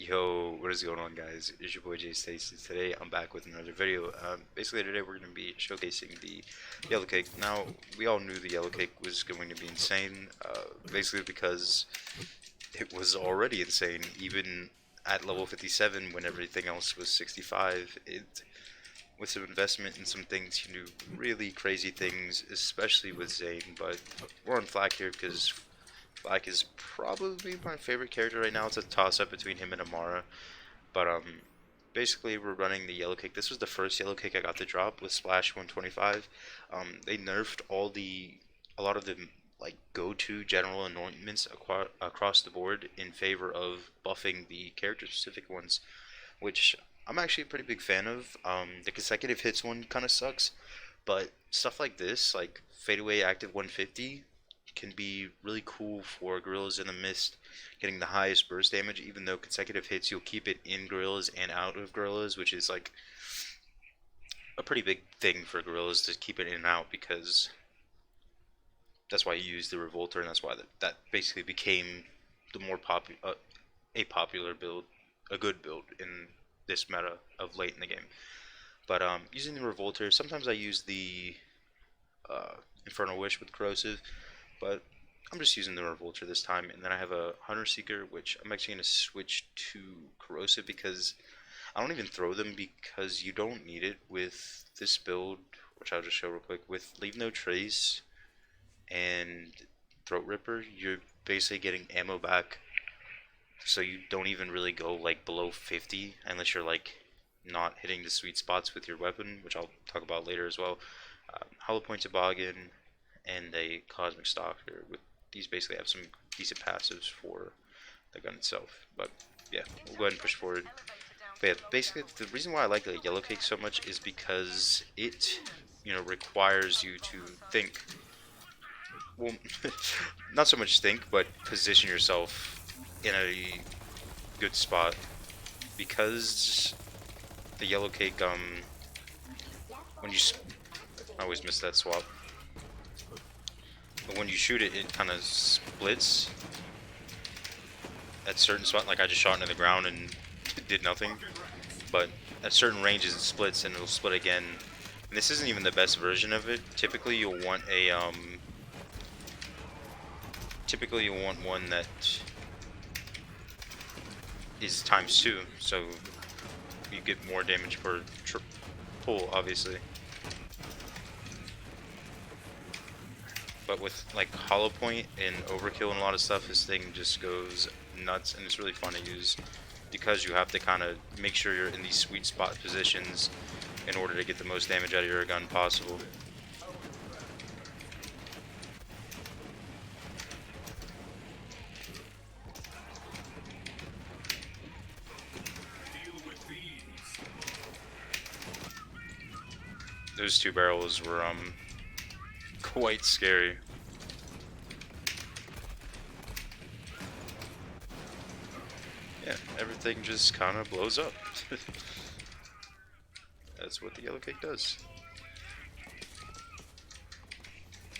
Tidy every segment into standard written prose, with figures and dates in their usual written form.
Yo, what is going on, guys? It's your boy Jay Stacy. Today I'm back with another video. Basically today we're going to be showcasing the Yellowcake. Now, we all knew the Yellowcake was going to be insane, basically because it was already insane, even at level 57 when everything else was 65. With some investment in some things, you can do really crazy things, especially with Zane, but we're on Flack here because Black is probably my favorite character right now. It's a toss-up between him and Amara. But basically we're running the yellow cake. This was the first yellow cake I got to drop with Splash 125. They nerfed a lot of the like go-to general anointments across the board in favor of buffing the character-specific ones, which I'm actually a pretty big fan of. The consecutive hits one kind of sucks, but stuff like this, like fadeaway active 150, can be really cool for gorillas in the mist, getting the highest burst damage. Even though consecutive hits, you'll keep it in gorillas and out of gorillas, which is like a pretty big thing for gorillas to keep it in and out, because that's why you use the revolter, and that's why that basically became the more a popular build, a good build in this meta of late in the game. But using the revolter, sometimes I use the Infernal Wish with corrosive, but I'm just using the Revolter this time. And then I have a Hunter Seeker, which I'm actually going to switch to corrosive because I don't even throw them, because you don't need it with this build, which I'll just show real quick. With Leave No Trace and Throat Ripper, you're basically getting ammo back, so you don't even really go like below 50 unless you're like not hitting the sweet spots with your weapon, which I'll talk about later as well. Hollow Point Toboggan and a Cosmic Stalker. With these, basically have some decent passives for the gun itself. But yeah, we'll go ahead and push forward. But yeah, basically the reason why I like the Yellowcake so much is because it, requires you to think. Well, not so much think, but position yourself in a good spot, because the Yellowcake, when you I always miss that swap. But when you shoot it, it kind of splits at certain spots. Like I just shot into the ground and it did nothing. But at certain ranges, it splits and it'll split again. And this isn't even the best version of it. Typically, you'll want one that is ×2, so you get more damage per pull, obviously. But with like Hollow Point and Overkill and a lot of stuff, this thing just goes nuts, and it's really fun to use because you have to kind of make sure you're in these sweet spot positions in order to get the most damage out of your gun possible. Those two barrels were quite scary. Yeah, everything just kind of blows up. That's what the Yellowcake does.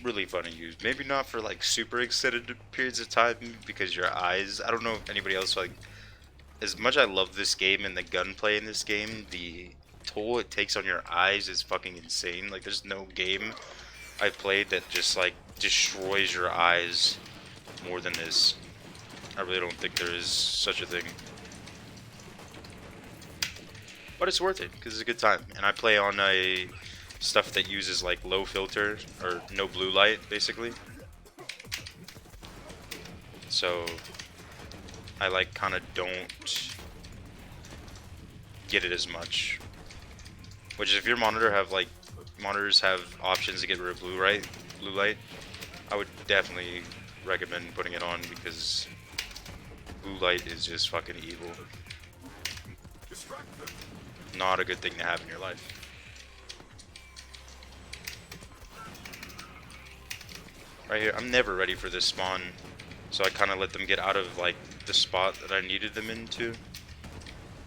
Really fun to use. Maybe not for like super extended periods of time, because your eyes, I don't know if anybody else, like, as much I love this game and the gunplay in this game, the toll it takes on your eyes is fucking insane. Like, there's no game I've played that just like destroys your eyes more than this. I really don't think there is such a thing. But it's worth it because it's a good time. And I play on a stuff that uses like low filter or no blue light, basically. So I like kind of don't get it as much. Which, if your monitors have options to get rid of blue light, I would definitely recommend putting it on, because blue light is just fucking evil. Not a good thing to have in your life. Right here, I'm never ready for this spawn, so I kind of let them get out of like the spot that I needed them into.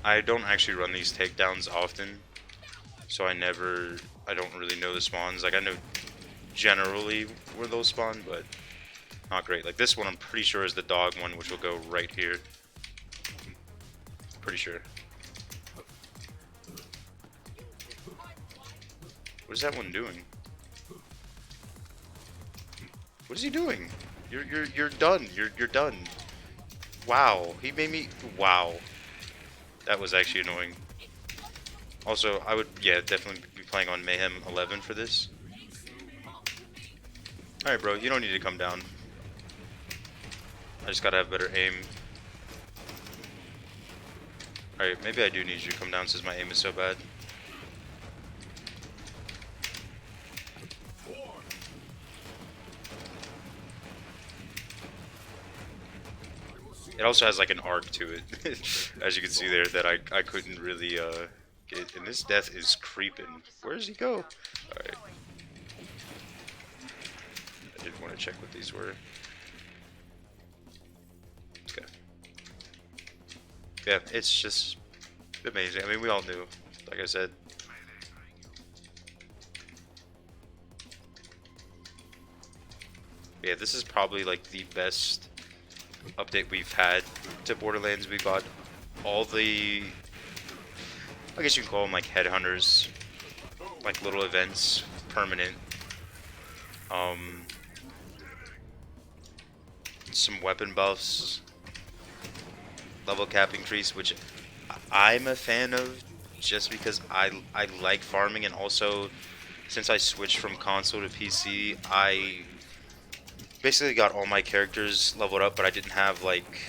I don't actually run these takedowns often, so I don't really know the spawns. Like, I know generally where they'll spawn, but not great. Like this one, I'm pretty sure is the dog one, which will go right here. Pretty sure. What is that one doing? What is he doing? You're done. You're done. Wow. He made me. Wow. That was actually annoying. Also, I would, yeah, definitely be playing on Mayhem 11 for this. Alright, bro, you don't need to come down. I just gotta have better aim. Alright, maybe I do need you to come down since my aim is so bad. It also has like an arc to it, as you can see there, that I couldn't really get. And this death is creeping. Where does he go? Alright. I didn't want to check what these were. Okay. Yeah, it's just amazing. I mean, we all knew, like I said. Yeah, this is probably like the best update we've had to Borderlands. We got all the, I guess you can call them like headhunters, like little events, permanent. Some weapon buffs, level cap increase, which I'm a fan of just because I like farming, and also since I switched from console to PC, I basically got all my characters leveled up, but I didn't have like,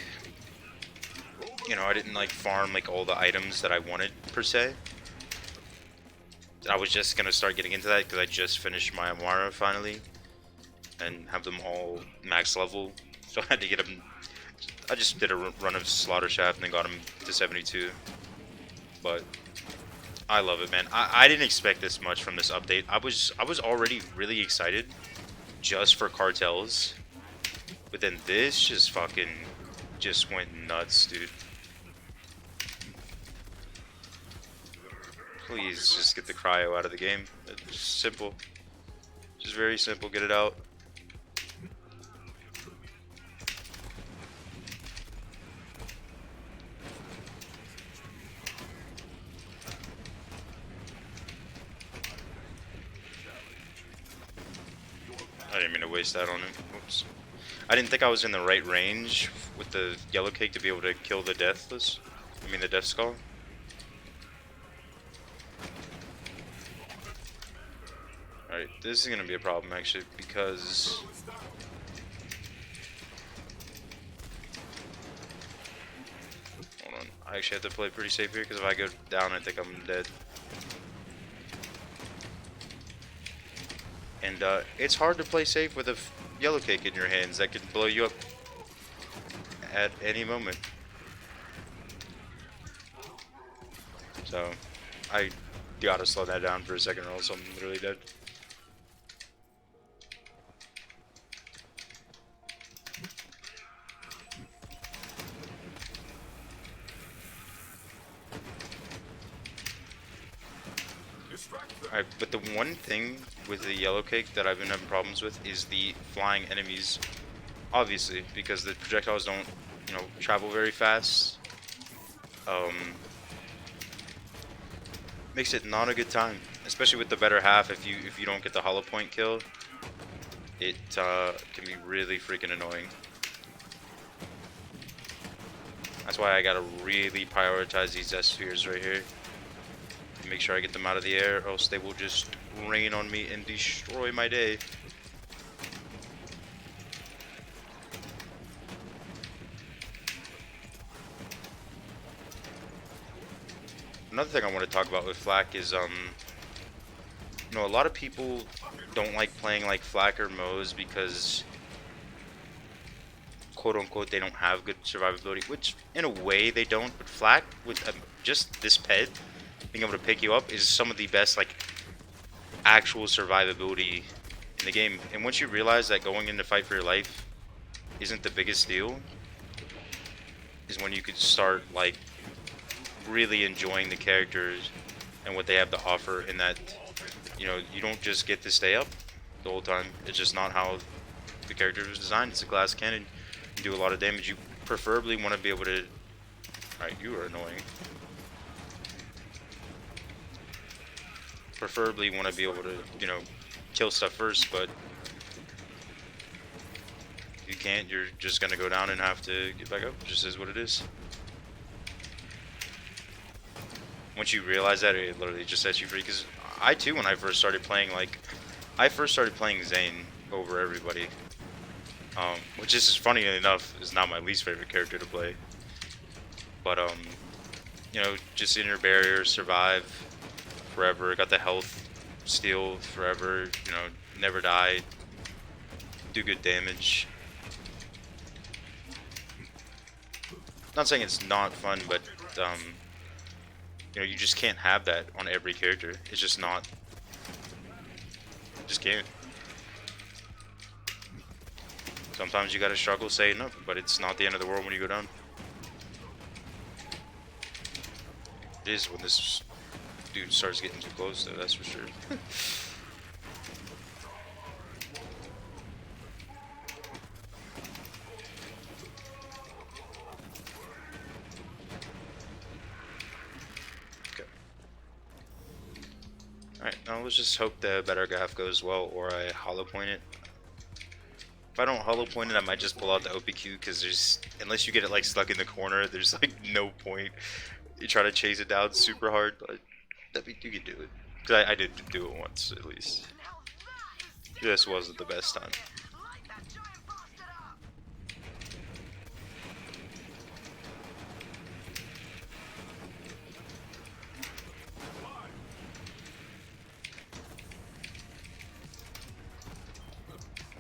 you know, I didn't like farm like all the items that I wanted per se. I was just gonna start getting into that because I just finished my Amara finally and have them all max level, so I had to get them. I just did a run of Slaughter Shaft and then got them to 72. But I love it, man. I didn't expect this much from this update. I was already really excited just for cartels, but then this just fucking just went nuts, dude. Please just get the cryo out of the game. It's simple. Just very simple. Get it out. I didn't mean to waste that on him. Whoops. I didn't think I was in the right range with the Yellowcake to be able to kill the Deathless. I mean the Death Skull. Alright, this is gonna be a problem actually because hold on. I actually have to play pretty safe here because if I go down I think I'm dead. And it's hard to play safe with a Yellowcake in your hands that can blow you up at any moment. So I gotta slow that down for a second or else I'm literally dead. Alright, but the one thing with the Yellowcake that I've been having problems with is the flying enemies. Obviously, because the projectiles don't, you know, travel very fast. Makes it not a good time, especially with the better half. If you don't get the hollow point kill, it can be really freaking annoying. That's why I gotta really prioritize these S-spheres right here. Make sure I get them out of the air, or else they will just rain on me and destroy my day. Another thing I want to talk about with Flak is, you know, a lot of people don't like playing like Flak or Moze because, quote unquote, they don't have good survivability, which in a way they don't, but Flak with just this pet being able to pick you up is some of the best like actual survivability in the game. And once you realize that going into fight for your life isn't the biggest deal, is when you could start like really enjoying the characters and what they have to offer, in that, you know, you don't just get to stay up the whole time. It's just not how the character was designed. It's a glass cannon. You do a lot of damage. You preferably want to be able to Alright, you are annoying. Preferably want to be able to, you know, kill stuff first, but if you can't, you're just gonna go down and have to get back up. Just is what it is. Once you realize that, it literally just sets you free. Because I too, when I first started playing, like, I first started playing Zane over everybody. Which is, funny enough, is not my least favorite character to play. But, you know, just in your barrier, survive forever, got the health, steal forever, you know, never die, do good damage. Not saying it's not fun, but, you know, you just can't have that on every character. It's just not. Just can't. Sometimes you gotta struggle saying up, but it's not the end of the world when you go down. It is when this dude starts getting too close, though, that's for sure. Okay. Alright, now let's just hope the better graph goes well, or I hollow point it. If I don't hollow point it, I might just pull out the OPQ, because there's, unless you get it like stuck in the corner, there's like no point. You try to chase it down super hard, but you can do it. Because I did do it once, at least. This wasn't the best time.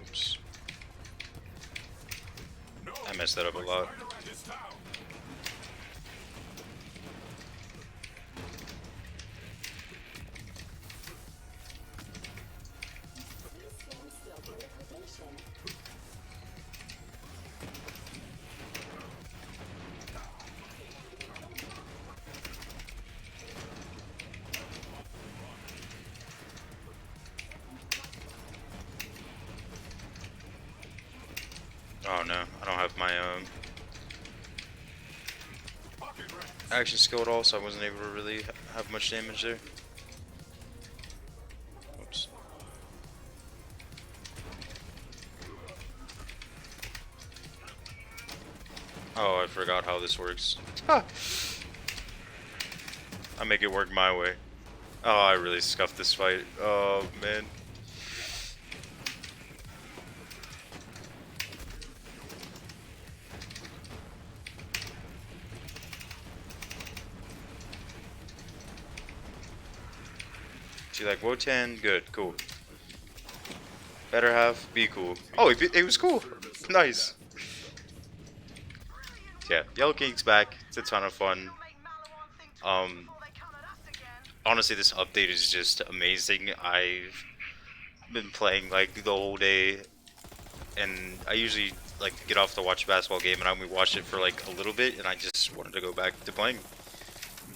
Oops. I messed that up a lot. Oh no, I don't have my action skill at all, so I wasn't able to really have much damage there. Oops. Oh, I forgot how this works. I make it work my way. Oh, I really scuffed this fight. Oh, man. So you're like, Wotan, good, cool. Better have, be cool. Oh, it was cool. Nice. Yeah, Yellowcake's back. It's a ton of fun. Honestly, this update is just amazing. I've been playing like the whole day, and I usually like get off to watch a basketball game, and I only watched it for like a little bit, and I just wanted to go back to playing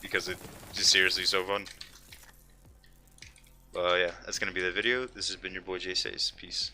because it's just seriously so fun. Yeah, that's gonna be the video. This has been your boy Jay Says. Peace.